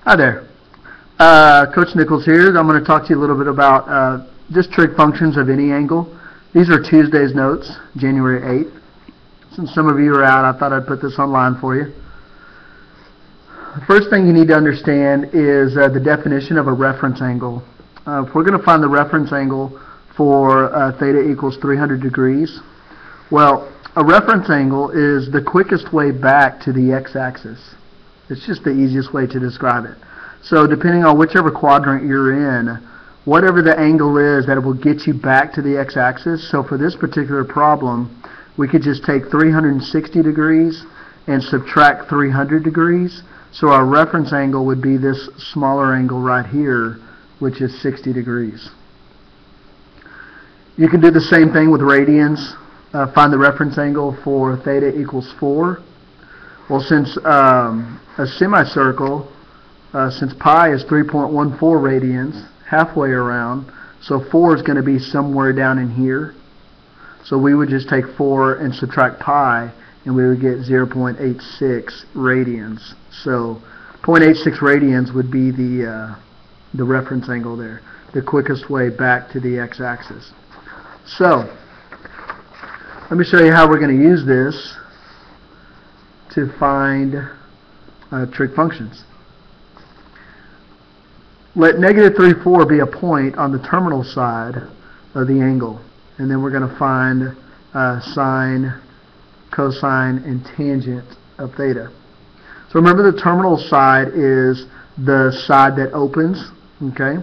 Hi there. Coach Nichols here. I'm going to talk to you a little bit about just trig functions of any angle. These are Tuesday's notes, January 8th. Since some of you are out, I thought I'd put this online for you. The first thing you need to understand is the definition of a reference angle. If we're going to find the reference angle for theta equals 300 degrees, well, a reference angle is the quickest way back to the x-axis. It's just the easiest way to describe it. So depending on whichever quadrant you're in, whatever the angle is, that will get you back to the x-axis. So for this particular problem, we could just take 360 degrees and subtract 300 degrees. So our reference angle would be this smaller angle right here, which is 60 degrees. You can do the same thing with radians. Find the reference angle for theta equals 4. Well, since a semicircle, since pi is 3.14 radians, halfway around, so 4 is going to be somewhere down in here. So we would just take 4 and subtract pi, and we would get 0.86 radians. So 0.86 radians would be the reference angle there, the quickest way back to the x-axis. So let me show you how we're going to use this to find trig functions. Let negative 3, 4 be a point on the terminal side of the angle. And then we're going to find sine, cosine, and tangent of theta. So remember, the terminal side is the side that opens. Okay?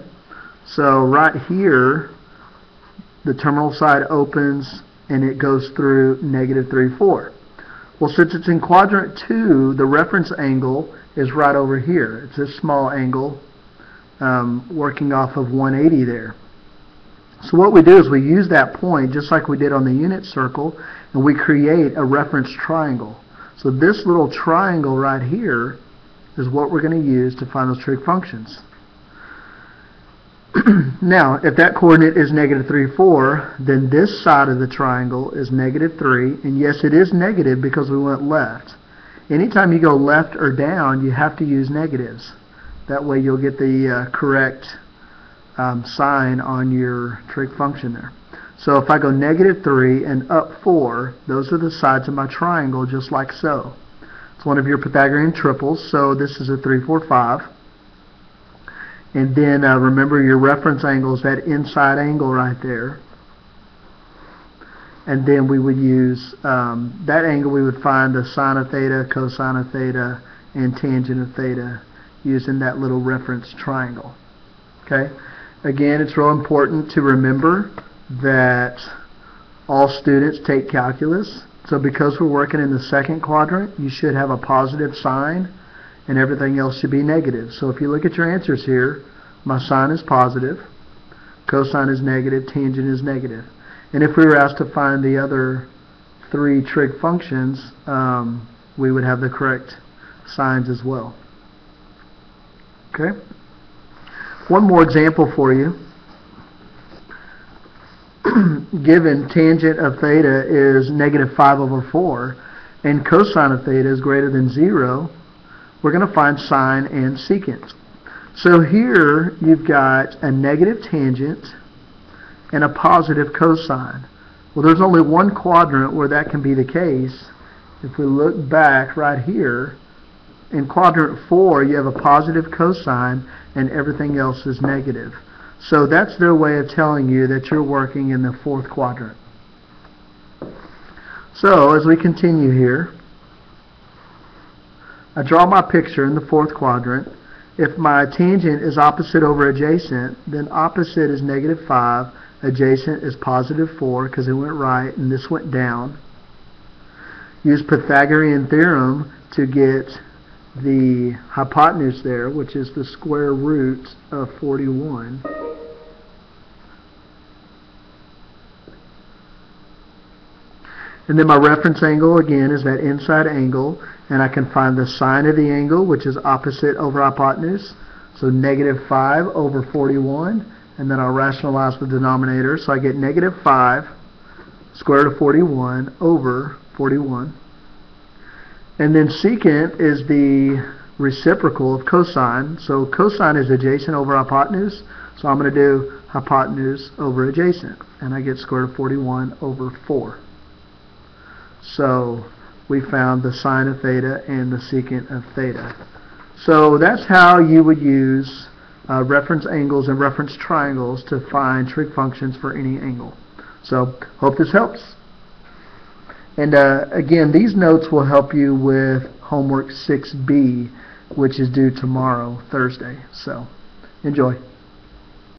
So right here, the terminal side opens and it goes through negative 3, 4. Well, since it's in quadrant 2, the reference angle is right over here. It's this small angle working off of 180 there. So what we do is we use that point just like we did on the unit circle, and we create a reference triangle. So this little triangle right here is what we're going to use to find those trig functions. Now, if that coordinate is negative 3, 4, then this side of the triangle is negative 3, and yes, it is negative because we went left. Anytime you go left or down, you have to use negatives. That way you'll get the correct sign on your trig function there. So if I go negative 3 and up 4, those are the sides of my triangle, just like so. It's one of your Pythagorean triples, so this is a 3, 4, 5. And then remember, your reference angle is that inside angle right there. And then we would use that angle. We would find the sine of theta, cosine of theta, and tangent of theta using that little reference triangle. Okay. Again, it's real important to remember that all students take calculus. So because we're working in the second quadrant, you should have a positive sign, and everything else should be negative. So if you look at your answers here, my sine is positive, cosine is negative, tangent is negative. And if we were asked to find the other 3 trig functions, we would have the correct signs as well. Okay? One more example for you. Given tangent of theta is negative 5 over 4, and cosine of theta is greater than 0, we're going to find sine and secant. So here you've got a negative tangent and a positive cosine. Well, there's only one quadrant where that can be the case. If we look back right here, in quadrant 4 you have a positive cosine and everything else is negative. So that's their way of telling you that you're working in the 4th quadrant. So as we continue here, I draw my picture in the 4th quadrant. If my tangent is opposite over adjacent, then opposite is negative 5, adjacent is positive 4 because it went right and this went down. Use Pythagorean theorem to get the hypotenuse there, which is the square root of 41. And then my reference angle, again, is that inside angle, and I can find the sine of the angle, which is opposite over hypotenuse, so negative 5 over 41, and then I'll rationalize the denominator, so I get negative 5 square root of 41 over 41. And then secant is the reciprocal of cosine. So cosine is adjacent over hypotenuse. So I'm going to do hypotenuse over adjacent. And I get square root of 41 over 4. So we found the sine of theta and the secant of theta. So that's how you would use reference angles and reference triangles to find trig functions for any angle. So hope this helps. And again, these notes will help you with homework 6B, which is due tomorrow, Thursday. So enjoy.